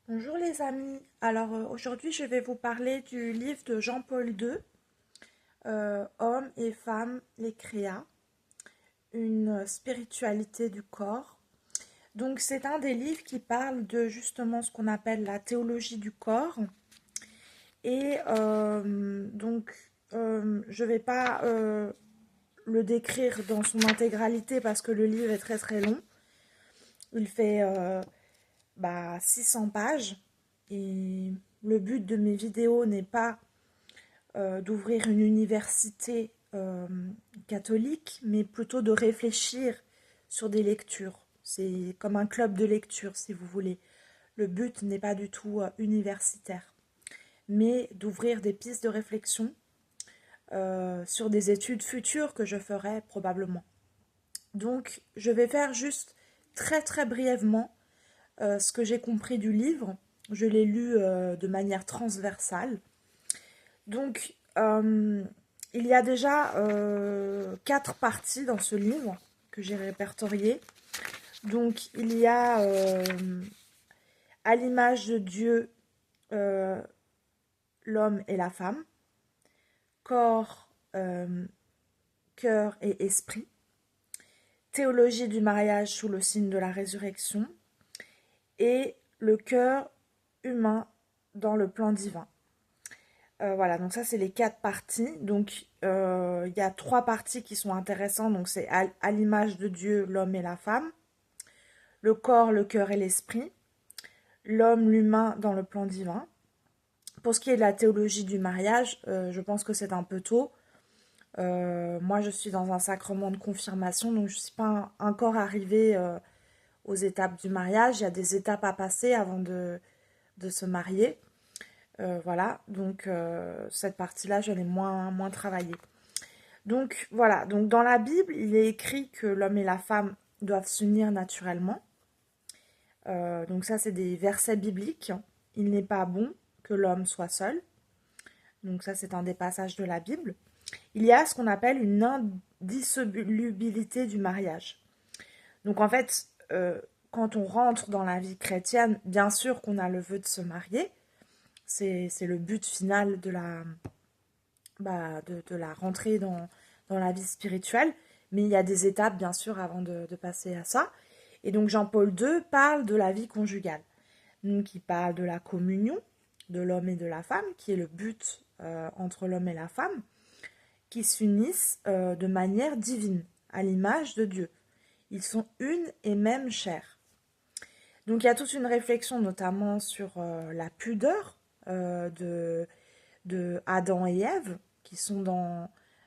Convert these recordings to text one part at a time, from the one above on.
Bonjour les amis, alors aujourd'hui je vais vous parler du livre de Jean-Paul II, Hommes et femmes, les créas, une spiritualité du corps. Donc c'est un des livres qui parle de justement ce qu'on appelle la théologie du corps. Et je ne vais pas le décrire dans son intégralité parce que le livre est très très long. Il fait 600 pages et le but de mes vidéos n'est pas d'ouvrir une université catholique, mais plutôt de réfléchir sur des lectures. C'est comme un club de lecture, si vous voulez. Le but n'est pas du tout universitaire, mais d'ouvrir des pistes de réflexion sur des études futures que je ferai probablement. Donc, je vais faire juste très très brièvement ce que j'ai compris du livre. Je l'ai lu de manière transversale. Donc, il y a déjà 4 parties dans ce livre que j'ai répertoriées. Donc, il y a à l'image de Dieu, euh, l'homme et la femme, corps, cœur et esprit, théologie du mariage sous le signe de la résurrection, et le cœur humain dans le plan divin. Voilà, donc ça c'est les 4 parties. Donc il y a 3 parties qui sont intéressantes. Donc c'est à l'image de Dieu, l'homme et la femme, le corps, le cœur et l'esprit, l'homme, l'humain dans le plan divin. Pour ce qui est de la théologie du mariage, je pense que c'est un peu tôt. Moi je suis dans un sacrement de confirmation, donc je ne suis pas encore arrivée aux étapes du mariage. Il y a des étapes à passer avant de se marier. Voilà, donc cette partie-là, je l'ai moins travaillée. Donc voilà, donc dans la Bible, il est écrit que l'homme et la femme doivent s'unir naturellement. Donc ça, c'est des versets bibliques. Il n'est pas bon que l'homme soit seul. Donc ça, c'est un des passages de la Bible. Il y a ce qu'on appelle une indissolubilité du mariage. Donc en fait, quand on rentre dans la vie chrétienne, bien sûr qu'on a le vœu de se marier. C'est le but final de la rentrée dans la vie spirituelle. Mais il y a des étapes, bien sûr, avant de passer à ça. Et donc Jean-Paul II parle de la vie conjugale. Donc il parle de la communion de l'homme et de la femme, qui est le but entre l'homme et la femme, qui s'unissent de manière divine, à l'image de Dieu. Ils sont une et même chair. Donc il y a toute une réflexion notamment sur la pudeur de Adam et Ève, qui sont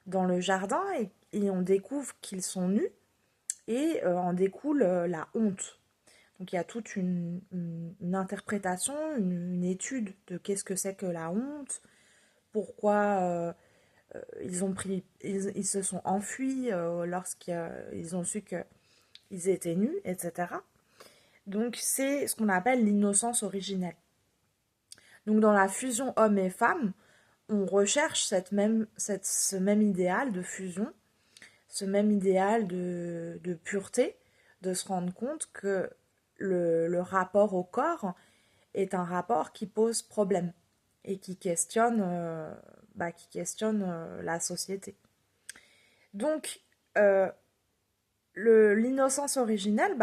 dans le jardin, et on découvre qu'ils sont nus, et en découle la honte. Donc il y a toute une interprétation, une étude de qu'est-ce que c'est que la honte, pourquoi ils se sont enfuis lorsqu'ils ont su qu'ils étaient nus, etc. Donc c'est ce qu'on appelle l'innocence originelle. Donc dans la fusion homme et femme, on recherche ce même idéal de fusion, ce même idéal de pureté, de se rendre compte que le rapport au corps est un rapport qui pose problème et qui questionne la société. Donc, l'innocence originelle,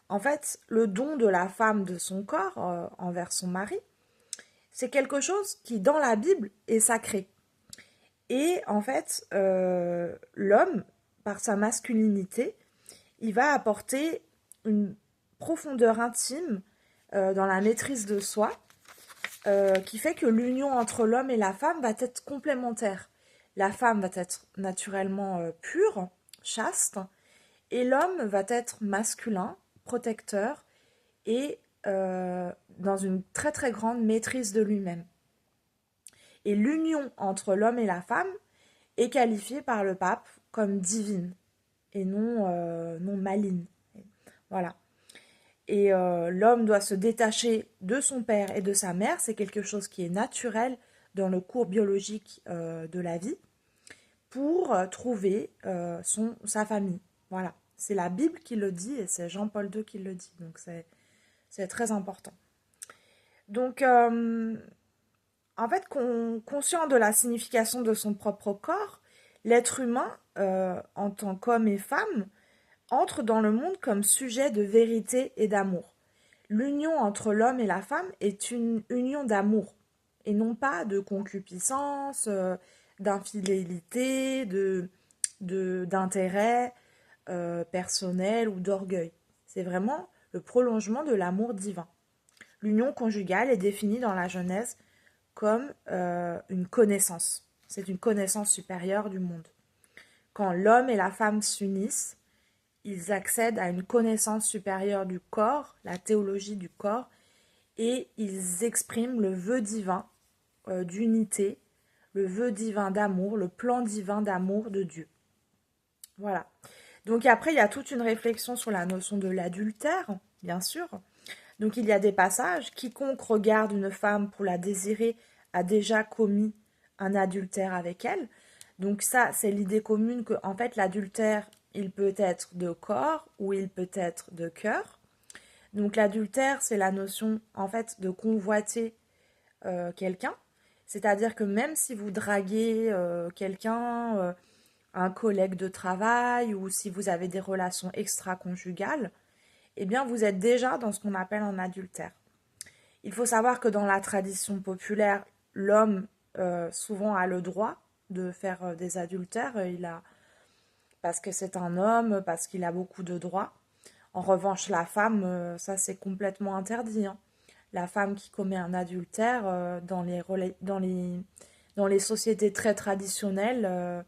en fait, le don de la femme de son corps envers son mari, c'est quelque chose qui, dans la Bible, est sacré. Et en fait, l'homme, par sa masculinité, il va apporter une profondeur intime dans la maîtrise de soi, qui fait que l'union entre l'homme et la femme va être complémentaire. La femme va être naturellement pure, chaste, et l'homme va être masculin, protecteur, et dans une très très grande maîtrise de lui-même. Et l'union entre l'homme et la femme est qualifiée par le pape comme divine et non maligne. Voilà. Et l'homme doit se détacher de son père et de sa mère, c'est quelque chose qui est naturel dans le cours biologique de la vie, pour trouver sa famille. Voilà. C'est la Bible qui le dit et c'est Jean-Paul II qui le dit. Donc c'est très important. Donc, en fait, conscient de la signification de son propre corps, l'être humain, en tant qu'homme et femme, entre dans le monde comme sujet de vérité et d'amour. L'union entre l'homme et la femme est une union d'amour et non pas de concupiscence, d'infidélité, d'intérêt personnel ou d'orgueil. C'est vraiment le prolongement de l'amour divin. L'union conjugale est définie dans la Genèse comme une connaissance. C'est une connaissance supérieure du monde. Quand l'homme et la femme s'unissent, ils accèdent à une connaissance supérieure du corps, la théologie du corps, et ils expriment le vœu divin d'unité, le vœu divin d'amour, le plan divin d'amour de Dieu. Voilà. Donc après, il y a toute une réflexion sur la notion de l'adultère, bien sûr. Donc il y a des passages. Quiconque regarde une femme pour la désirer a déjà commis un adultère avec elle. Donc ça, c'est l'idée commune que en fait l'adultère, il peut être de corps ou il peut être de cœur. Donc l'adultère, c'est la notion en fait de convoiter quelqu'un. C'est-à-dire que même si vous draguez quelqu'un, un collègue de travail ou si vous avez des relations extra-conjugales, eh bien vous êtes déjà dans ce qu'on appelle un adultère. Il faut savoir que dans la tradition populaire, l'homme souvent a le droit de faire des adultères, parce que c'est un homme, parce qu'il a beaucoup de droits. En revanche, la femme, ça c'est complètement interdit, hein. La femme qui commet un adultère dans les sociétés très traditionnelles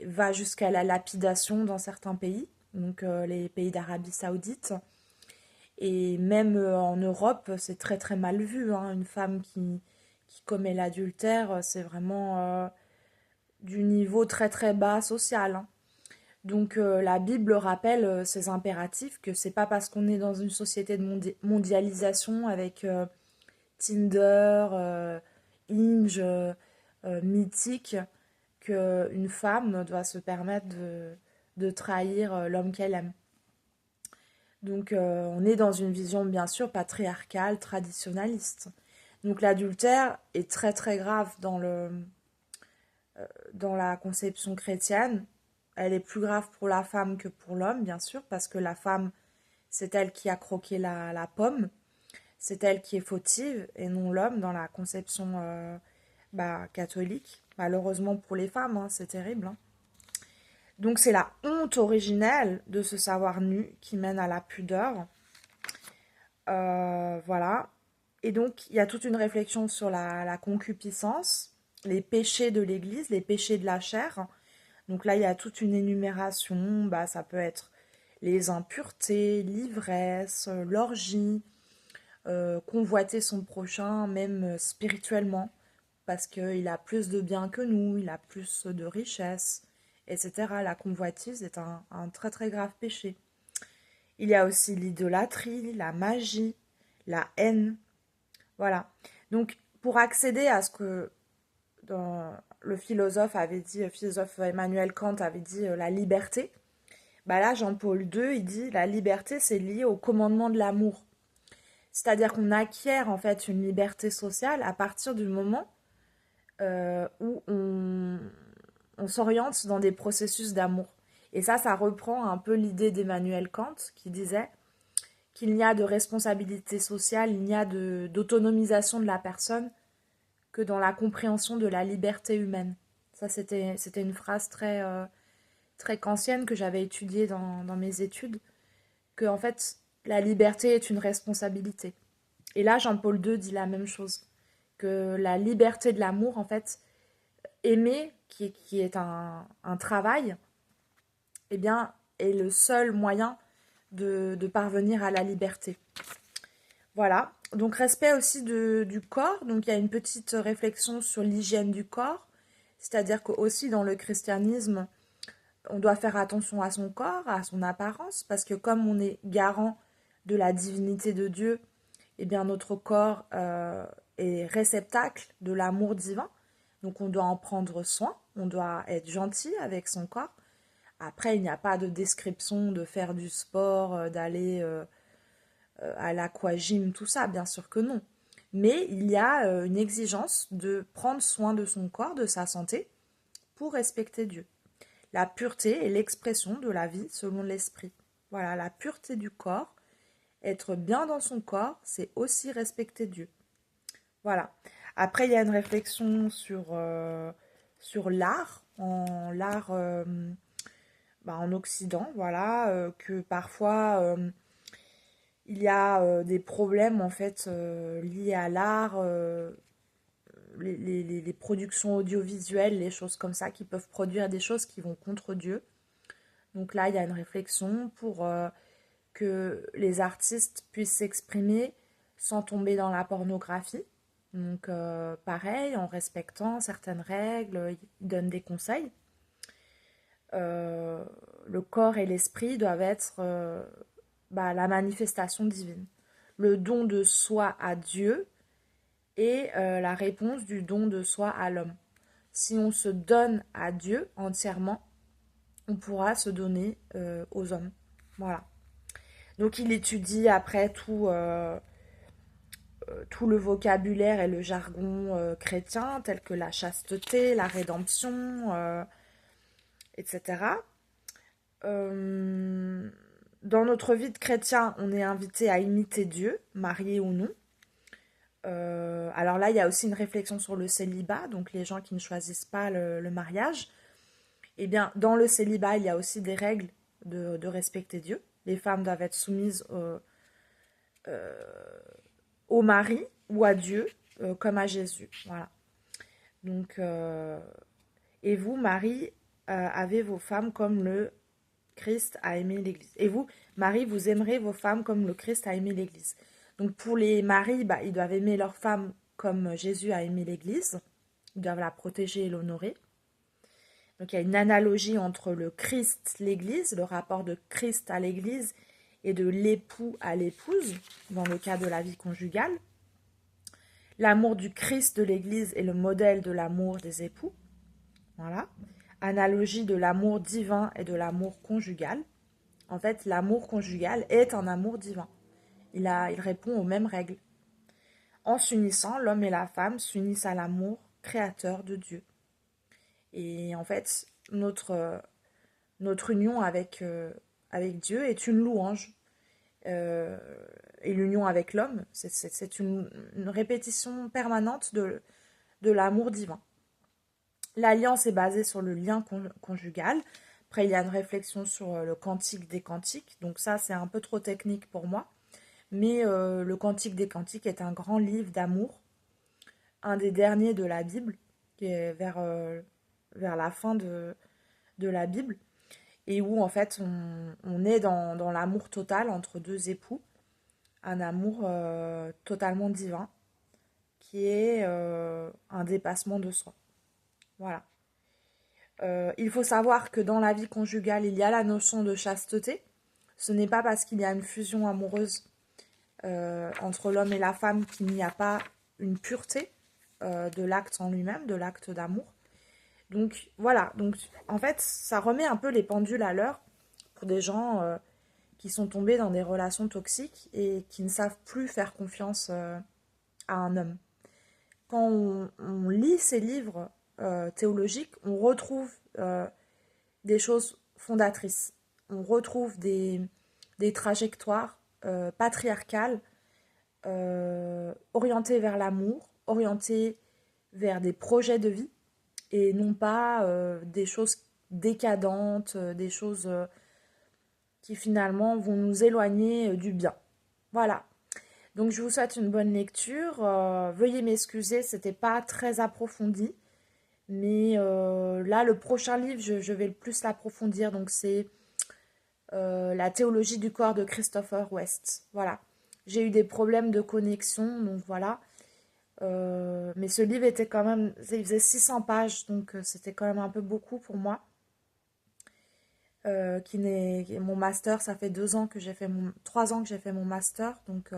va jusqu'à la lapidation dans certains pays, donc les pays d'Arabie Saoudite. Et même en Europe, c'est très très mal vu, hein. Une femme qui commet l'adultère, c'est vraiment du niveau très très bas social, hein. Donc la Bible rappelle ces impératifs que c'est pas parce qu'on est dans une société de mondialisation avec Tinder, Hinge, Mythique, qu'une femme doit se permettre de trahir l'homme qu'elle aime. Donc on est dans une vision bien sûr patriarcale, traditionnaliste. Donc l'adultère est très très grave dans la conception chrétienne. Elle est plus grave pour la femme que pour l'homme, bien sûr, parce que la femme, c'est elle qui a croqué la pomme, c'est elle qui est fautive, et non l'homme dans la conception catholique. Malheureusement pour les femmes, hein, c'est terrible, hein. Donc c'est la honte originelle de ce savoir nu qui mène à la pudeur. Voilà. Et donc il y a toute une réflexion sur la concupiscence, les péchés de l'Église, les péchés de la chair. Donc là, il y a toute une énumération. Bah, ça peut être les impuretés, l'ivresse, l'orgie, convoiter son prochain, même spirituellement, parce qu'il a plus de biens que nous, il a plus de richesses, etc. La convoitise est un très très grave péché. Il y a aussi l'idolâtrie, la magie, la haine. Voilà. Donc, pour accéder à ce que le philosophe avait dit, le philosophe Emmanuel Kant avait dit la liberté, bah là, Jean-Paul II, il dit la liberté, c'est lié au commandement de l'amour. C'est-à-dire qu'on acquiert en fait une liberté sociale à partir du moment où on s'oriente dans des processus d'amour. Et ça reprend un peu l'idée d'Emmanuel Kant qui disait qu'il n'y a de responsabilité sociale, il n'y a d'autonomisation de la personne que dans la compréhension de la liberté humaine. Ça, c'était une phrase très kantienne que j'avais étudiée dans mes études, que en fait, la liberté est une responsabilité. Et là, Jean-Paul II dit la même chose, que la liberté de l'amour, en fait, aimer, qui est un travail, eh bien, est le seul moyen de parvenir à la liberté. Voilà. Donc, respect aussi du corps. Donc, il y a une petite réflexion sur l'hygiène du corps. C'est-à-dire qu'aussi dans le christianisme, on doit faire attention à son corps, à son apparence, parce que comme on est garant de la divinité de Dieu, eh bien notre corps est réceptacle de l'amour divin. Donc on doit en prendre soin, on doit être gentil avec son corps. Après, il n'y a pas de description de faire du sport, d'aller à l'aquagym, tout ça, bien sûr que non. Mais il y a une exigence de prendre soin de son corps, de sa santé, pour respecter Dieu. La pureté est l'expression de la vie selon l'esprit. Voilà, la pureté du corps, être bien dans son corps, c'est aussi respecter Dieu. Voilà. Après, il y a une réflexion sur l'art en Occident, voilà, que parfois il y a des problèmes en fait liés à l'art, les productions audiovisuelles, les choses comme ça qui peuvent produire des choses qui vont contre Dieu. Donc là, il y a une réflexion pour que les artistes puissent s'exprimer sans tomber dans la pornographie. Donc pareil, en respectant certaines règles, ils donnent des conseils. Le corps et l'esprit doivent être la manifestation divine. Le don de soi à Dieu et la réponse du don de soi à l'homme. Si on se donne à Dieu entièrement, on pourra se donner aux hommes. Voilà. Donc il étudie après tout le vocabulaire et le jargon chrétien, tel que la chasteté, la rédemption, etc. Dans notre vie de chrétien, on est invité à imiter Dieu, marié ou non. Alors là, il y a aussi une réflexion sur le célibat, donc les gens qui ne choisissent pas le mariage. Eh bien, dans le célibat, il y a aussi des règles de respecter Dieu. Les femmes doivent être soumises au mari ou à Dieu, comme à Jésus. Voilà. Donc, et vous, Marie, avez vos femmes comme le Christ a aimé l'Église. Et vous, Marie, vous aimerez vos femmes comme le Christ a aimé l'Église. Donc pour les maris, ils doivent aimer leurs femmes comme Jésus a aimé l'Église. Ils doivent la protéger et l'honorer. Donc il y a une analogie entre le Christ, l'Église, le rapport de Christ à l'Église et de l'époux à l'épouse, dans le cas de la vie conjugale. L'amour du Christ de l'Église est le modèle de l'amour des époux. Voilà. Analogie de l'amour divin et de l'amour conjugal. En fait, l'amour conjugal est un amour divin. Il répond aux mêmes règles. En s'unissant, l'homme et la femme s'unissent à l'amour créateur de Dieu. Et en fait, notre union avec Dieu est une louange. Et l'union avec l'homme, c'est une répétition permanente de l'amour divin. L'alliance est basée sur le lien conjugal. Après, il y a une réflexion sur le cantique des cantiques. Donc ça, c'est un peu trop technique pour moi. Mais le Cantique des Cantiques est un grand livre d'amour, un des derniers de la Bible, qui est vers la fin de la Bible, et où en fait on est dans l'amour total entre deux époux, un amour totalement divin, qui est un dépassement de soi. Voilà. Il faut savoir que dans la vie conjugale, il y a la notion de chasteté. Ce n'est pas parce qu'il y a une fusion amoureuse entre l'homme et la femme qu'il n'y a pas une pureté de l'acte en lui-même, de l'acte d'amour. Donc voilà, donc en fait ça remet un peu les pendules à l'heure pour des gens qui sont tombés dans des relations toxiques et qui ne savent plus faire confiance à un homme. Quand on lit ces livres théologiques, on retrouve des choses fondatrices. On retrouve des trajectoires patriarcales orientées vers l'amour, orientées vers des projets de vie et non pas des choses décadentes, des choses qui finalement vont nous éloigner du bien. Voilà. Donc je vous souhaite une bonne lecture. Veuillez m'excuser, c'était pas très approfondi. Mais là, le prochain livre, je vais le plus l'approfondir. Donc c'est La théologie du corps de Christopher West. Voilà. J'ai eu des problèmes de connexion, donc voilà. Mais ce livre était quand même, il faisait 600 pages, donc c'était quand même un peu beaucoup pour moi. Mon master, ça fait 2 ans que j'ai fait 3 ans que j'ai fait mon master, donc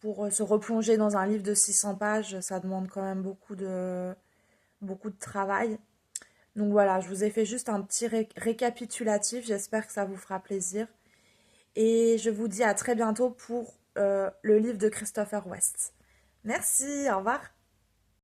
pour se replonger dans un livre de 600 pages, ça demande quand même beaucoup de travail. Donc voilà, je vous ai fait juste un petit récapitulatif, j'espère que ça vous fera plaisir. Et je vous dis à très bientôt pour le livre de Christopher West. Merci, au revoir.